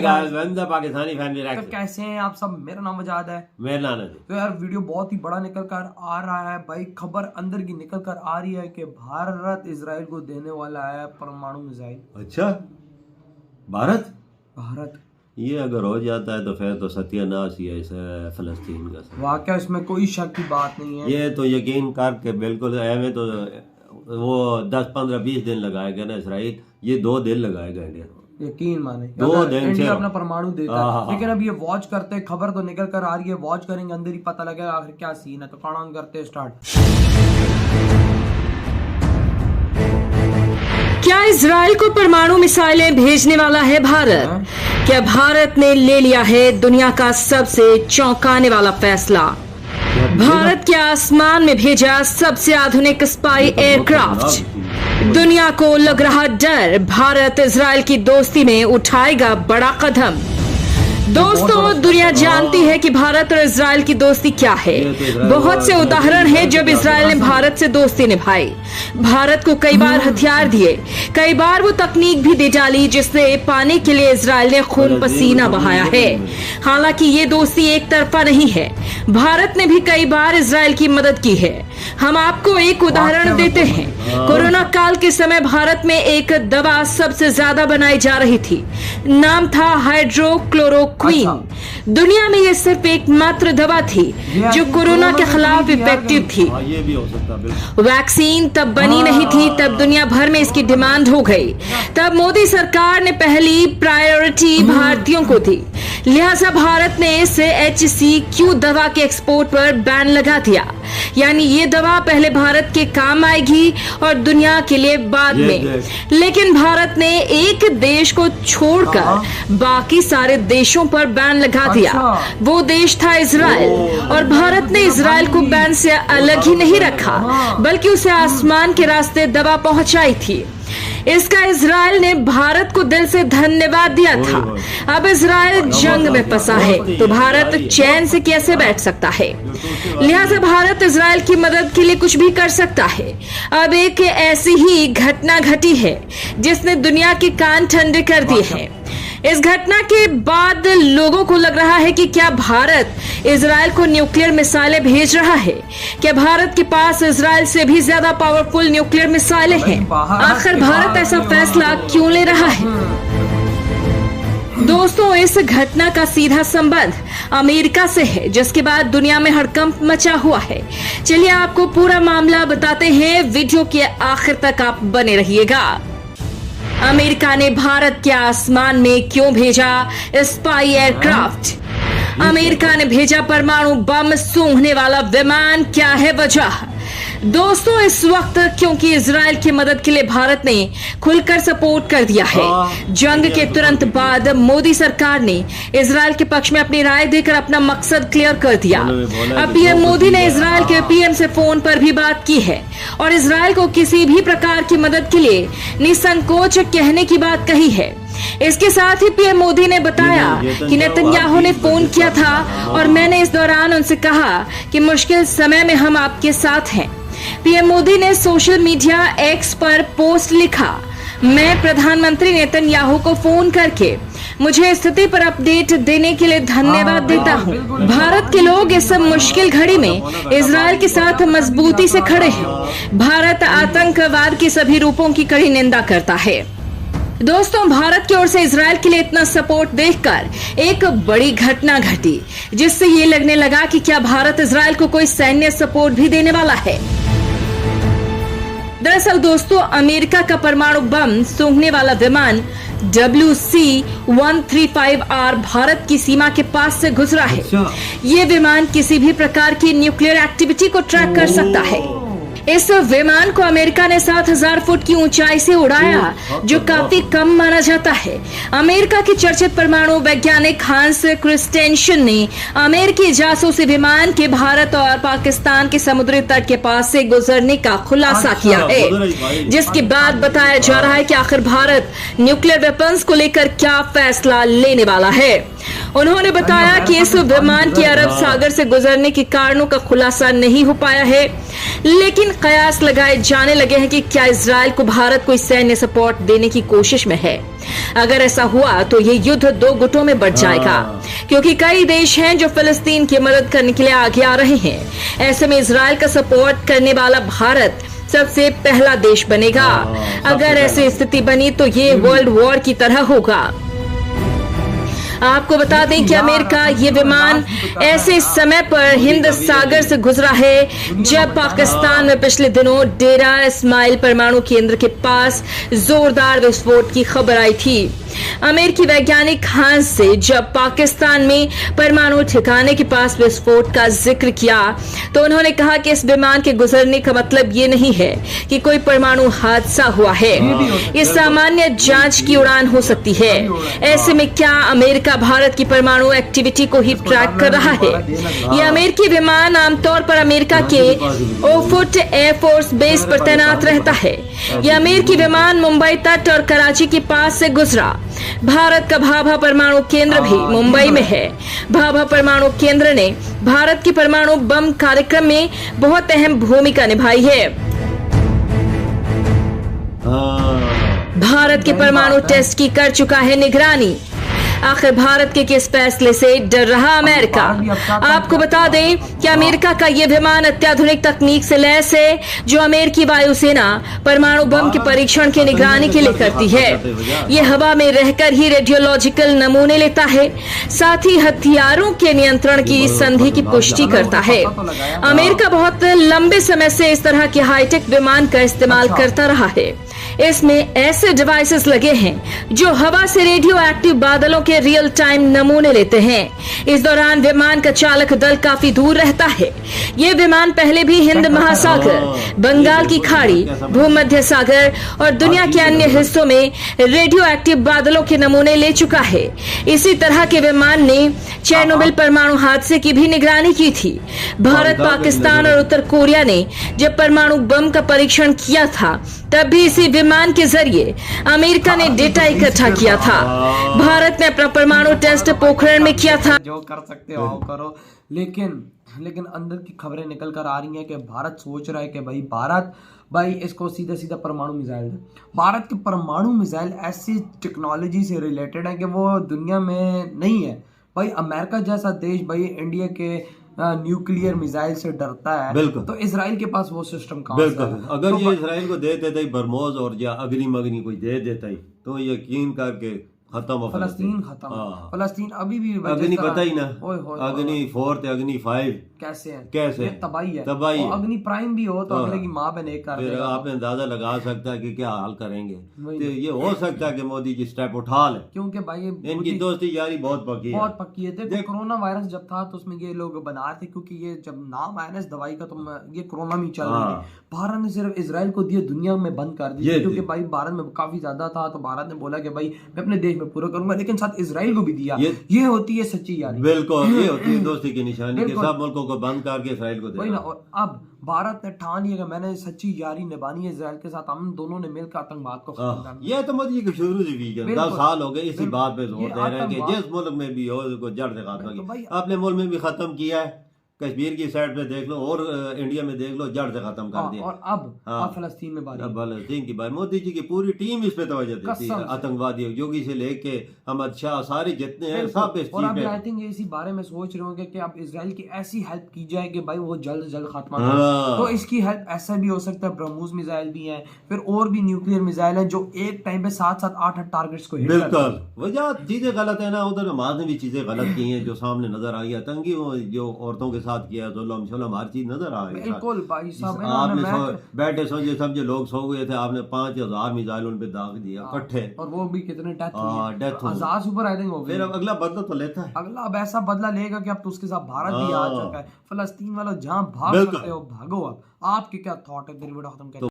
Pakistani family तो कैसे हैं आप सब? मेरा नाम आजाद है। मेरा नाम है। तो यार वीडियो बहुत ही बड़ा निकल कर आ रहा है भाई। खबर अंदर की निकल कर आ रही है कि भारत इजराइल को देने वाला है परमाणु मिसाइल। अच्छा, भारत ये अगर हो जाता है तो फिर तो सत्यानाश ही है इस फलस्तीन का। वाकई इसमें कोई शक की बात नहीं है। ये तो यकीन करके बिल्कुल हमें तो वो 10-15-20 दिन लगाएगा ना इसराइल, ये 2 दिन लगाएगा इंडिया। यकीन माने 2 दिन इंडिया अपना परमाणु देता है। लेकिन अब ये वॉच करते हैं, खबर तो निकल कर आ रही है, वॉच करेंगे, अंदर ही पता लगेगा आखिर क्या सीन है। तो काउंट करते हैं स्टार्ट। क्या इजराइल को परमाणु मिसाइलें भेजने वाला है भारत? क्या भारत ने ले लिया है दुनिया का सबसे चौंकाने वाला फैसला? भारत के आसमान में भेजा सबसे आधुनिक स्पाई एयरक्राफ्ट। दुनिया को लग रहा डर, भारत इजराइल की दोस्ती में उठाएगा बड़ा कदम। दोस्तों, दुनिया जानती है कि भारत और इजराइल की दोस्ती क्या है। बहुत से उदाहरण हैं जब इजराइल ने भारत से दोस्ती निभाई, भारत को कई बार हथियार दिए, कई बार वो तकनीक भी दे डाली जिससे पाने के लिए इजराइल ने खून पसीना बहाया है। हालांकि ये दोस्ती एक तरफा नहीं है, भारत ने भी कई बार इजराइल की मदद की है। हम आपको एक उदाहरण देते हैं। कोरोना काल के समय भारत में एक दवा सबसे ज्यादा बनाई जा रही थी, नाम था हाइड्रोक्लोरोक्विन। दुनिया में ये सिर्फ एकमात्र दवा थी जो कोरोना के खिलाफ इफेक्टिव थी। ये भी हो सकता। वैक्सीन तब बनी नहीं थी, तब दुनिया भर में इसकी डिमांड हो गई। तब मोदी सरकार ने पहली प्रायोरिटी भारतीयों को दी, लिहाजा भारत ने इसे HCQ दवा के एक्सपोर्ट पर बैन लगा दिया। यानी ये दवा पहले भारत के काम आएगी और दुनिया के लिए बाद में। लेकिन भारत ने एक देश को छोड़कर बाकी सारे देशों पर बैन लगा दिया। वो देश था इजराइल, और भारत ने इजराइल को बैन से अलग ही नहीं रखा, बल्कि उसे आसमान के रास्ते दवा पहुंचाई थी। इसका इजराइल ने भारत को दिल से धन्यवाद दिया था। अब इजराइल जंग में फंसा है तो भारत चैन से कैसे बैठ सकता है? लिहाजा भारत इजराइल की मदद के लिए कुछ भी कर सकता है। अब एक ऐसी ही घटना घटी है जिसने दुनिया के कान ठंडे कर दिए हैं। इस घटना के बाद लोगों को लग रहा है कि क्या भारत इजराइल को न्यूक्लियर मिसाइलें भेज रहा है? क्या भारत के पास इजराइल से भी ज्यादा पावरफुल न्यूक्लियर मिसाइलें हैं? आखिर भारत ऐसा फैसला क्यों ले रहा है? दोस्तों, इस घटना का सीधा संबंध अमेरिका से है, जिसके बाद दुनिया में हड़कंप मचा हुआ है। चलिए आपको पूरा मामला बताते हैं, वीडियो के आखिर तक आप बने रहिएगा। अमेरिका ने भारत के आसमान में क्यों भेजा स्पाई एयरक्राफ्ट? अमेरिका ने भेजा परमाणु बम सूंघने वाला विमान, क्या है वजह? दोस्तों, इस वक्त क्योंकि इजराइल की मदद के लिए भारत ने खुलकर सपोर्ट कर दिया है। जंग के तुरंत बाद मोदी सरकार ने इजराइल के पक्ष में अपनी राय देकर अपना मकसद क्लियर कर दिया। अब पीएम मोदी ने इजराइल के पीएम से फोन पर भी बात की है और इजराइल को किसी भी प्रकार की मदद के लिए निसंकोच कहने की बात कही है। इसके साथ ही पीएम मोदी ने बताया कि नेतन्याहू ने फोन किया था और मैंने इस दौरान उनसे कहा कि मुश्किल समय में हम आपके साथ हैं। पीएम मोदी ने सोशल मीडिया X पर पोस्ट लिखा, मैं प्रधानमंत्री नेतन्याहू को फोन करके मुझे स्थिति पर अपडेट देने के लिए धन्यवाद देता हूं। भारत के लोग इस मुश्किल घड़ी में इजराइल के साथ मजबूती से खड़े हैं। भारत आतंकवाद के सभी रूपों की कड़ी निंदा करता है। दोस्तों, भारत की ओर से इजराइल के लिए इतना सपोर्ट देखकर एक बड़ी घटना घटी, जिससे ये लगने लगा कि क्या भारत इजराइल को कोई सैन्य सपोर्ट भी देने वाला है। दरअसल दोस्तों, अमेरिका का परमाणु बम सूंघने वाला विमान WC-135R भारत की सीमा के पास से गुजरा है। ये विमान किसी भी प्रकार की न्यूक्लियर एक्टिविटी को ट्रैक कर सकता है। इस विमान को अमेरिका ने 7000 फुट की ऊंचाई से उड़ाया, जो काफी कम माना जाता है। अमेरिका के चर्चित परमाणु वैज्ञानिक हांस क्रिस्टेंशन ने अमेरिकी जासूसी विमान के भारत और पाकिस्तान के समुद्री तट के पास से गुजरने का खुलासा किया है, जिसके बाद बताया जा रहा है कि आखिर भारत न्यूक्लियर वेपन्स को लेकर क्या फैसला लेने वाला है। उन्होंने बताया कि इस विमान के अरब सागर से गुजरने के कारणों का खुलासा नहीं हो पाया है, लेकिन कयास लगाए जाने लगे हैं कि क्या इजराइल को भारत कोई सैन्य सपोर्ट देने की कोशिश में है। अगर ऐसा हुआ तो ये युद्ध दो गुटों में बढ़ जाएगा, क्योंकि कई देश हैं जो फिलिस्तीन की मदद करने के लिए आगे आ रहे हैं। ऐसे में इजराइल का सपोर्ट करने वाला भारत सबसे पहला देश बनेगा। अगर ऐसी स्थिति बनी तो ये वर्ल्ड वॉर की तरह होगा। आपको बता दें कि अमेरिका ये विमान ऐसे समय पर हिंद सागर से गुजरा है जब पाकिस्तान में पिछले दिनों डेरा इस्माइल परमाणु केंद्र के पास जोरदार विस्फोट की खबर आई थी। अमेरिकी वैज्ञानिक हांस से जब पाकिस्तान में परमाणु ठिकाने के पास विस्फोट का जिक्र किया तो उन्होंने कहा कि इस विमान के गुजरने का मतलब ये नहीं है कि कोई परमाणु हादसा हुआ है, ये सामान्य जांच की उड़ान हो सकती है। ऐसे में क्या अमेरिका भारत की परमाणु एक्टिविटी को ही ट्रैक कर रहा है? ये अमेरिकी विमान आमतौर पर अमेरिका के ओफुट एयरफोर्स बेस पर तैनात रहता है। यह अमेरिकी विमान मुंबई तट और कराची के पास से गुजरा। भारत का भाभा परमाणु केंद्र भी मुंबई में है। भाभा परमाणु केंद्र ने भारत के परमाणु बम कार्यक्रम में बहुत अहम भूमिका निभाई है। भारत के परमाणु टेस्ट की कर चुका है निगरानी। आखिर भारत के किस फैसले से डर रहा अमेरिका? आपको बता दें कि अमेरिका का यह विमान अत्याधुनिक तकनीक से लैस है जो अमेरिकी वायुसेना परमाणु बम के परीक्षण की निगरानी के लिए करती है। यह हवा में रहकर ही रेडियोलॉजिकल नमूने लेता है, साथ ही हथियारों के नियंत्रण की संधि की पुष्टि करता है। अमेरिका बहुत लंबे समय से इस तरह के हाईटेक विमान का इस्तेमाल करता रहा है। इसमें ऐसे डिवाइसेस लगे हैं जो हवा से रेडियो एक्टिव बादलों के रियल टाइम नमूने लेते हैं। इस दौरान विमान का चालक दल काफी दूर रहता है। ये विमान पहले भी हिंद महासागर, बंगाल की खाड़ी, भूमध्य सागर और दुनिया के अन्य हिस्सों में रेडियो एक्टिव बादलों के नमूने ले चुका है। इसी तरह के विमान ने चेरनोबिल परमाणु हादसे की भी निगरानी की थी। भारत, पाकिस्तान और उत्तर कोरिया ने जब परमाणु बम का परीक्षण किया था तब भी इसी विमान के जरिए अमेरिका ने डेटा इकट्ठा किया था। भारत ने अपना परमाणु टेस्ट पोखरण में किया था। जो कर सकते हो करो, लेकिन अंदर की खबरें निकल कर आ रही हैं कि भारत सोच रहा है कि भाई इसको सीधा सीधा परमाणु मिसाइल दे। भारत के परमाणु मिसाइल ऐसी टेक्नोलॉजी से रिलेटेड है कि वो दुनिया में नहीं है। भाई अमेरिका जैसा देश भाई इंडिया के न्यूक्लियर मिसाइल से डरता है, बिल्कुल। तो इजराइल के पास वो सिस्टम कहाँ से है? बिल्कुल, अगर ये इजराइल को दे देता ही बरमोज और या अग्नि कोई दे देता ही तो यकीन करके खत्म हो फलस्तीन खत्म। फलस्तीन अभी भी अग्नि पता ही ना, अग्नि 4 अग्नि 5 कैसे तबाही है। तबाही और अग्नि प्राइम भी हो तो अगले की माँ बहन एक कर फिर देगा। आप अंदाजा लगा सकता है कि क्या हाल करेंगे। तो ये हो सकता है कि मोदी जी स्टेप उठा ले, क्योंकि भाई इनकी दोस्ती यारी बहुत पक्की है। देखो कोरोना वायरस जब था तो उसमें ये लोग बना रहे थे, क्योंकि ये जब नाम आया ना इस दवाई का तो ये कोरोना में चल रही है। भारत ने सिर्फ इजराइल को दिया, दुनिया में बंद कर दिया, क्योंकि भाई भारत में काफी ज्यादा था तो भारत ने बोला कि भाई मैं अपने देश में पूरा करूंगा, लेकिन साथ इजराइल को भी दिया। ये होती है सच्ची यारी। बिल्कुल, ये होती है दोस्ती की निशानी कि सब मुल्कों को बंद करके इजराइल को देना। और अब भारत ने ठान लिया कि मैंने सच्ची यारी निभानी है इजराइल के साथ, हम दोनों ने मिलकर आतंकवाद को खत्म करना। ये तो मोदी के शुरू से भी 10 साल हो गए इसी बात पे जोर दे रहे हैं कि जिस मुल्क में भी हो उसको जड़ से खत्म किया। अपने मुल्क में भी खत्म किया है, कश्मीर की साइड पे देख लो और इंडिया में देख लो, जड़ से खत्म कर दिया। और अब फलस्तीन में बात, फलस्तीन की बात, मोदी जी की पूरी टीम इस पे तवज्जो देती है। आतंकवादी योगी से लेके अहमद शाह सारे जितने हैं सब इस चीज पे। आई थिंक इसी बारे में सोच रहे होंगे कि अब इजराइल की ऐसी हेल्प की जाए कि भाई वो जल्द से जल्द खात्मा करे। तो इसकी हेल्प ऐसा भी हो सकता है, ब्रह्मोस मिसाइल भी हैं, फिर और भी न्यूक्लियर मिसाइल हैं जो एक टाइम पे 7-7, 8-8 टारगेट्स को हिट करते हैं। बिल्कुल, वजह चीजें गलत है ना। उधर हमारे ने भी चीजें गलत की हैं जो सामने नजर आई है। तंगी जो औरतों के साथ किया जुल्म हर चीज नजर आ रही है। बिल्कुल भाई साहब, आपने बैठे समझे लोग सो गए थे, आपने 5000 मिसाइल उन पे दाग दिया इकट्ठे, और वो भी कितने डेथ हुई, 1000 ऊपर आई थिंक हो गई। फिर अब अगला बदला तो लेता है, अगला अब ऐसा बदला लेगा कि अब तो उसके साथ भारत भी आ चुका है। फलस्तीन वालों जहां भाग सकते हो भागो। अब आपके क्या थॉट है? खत्म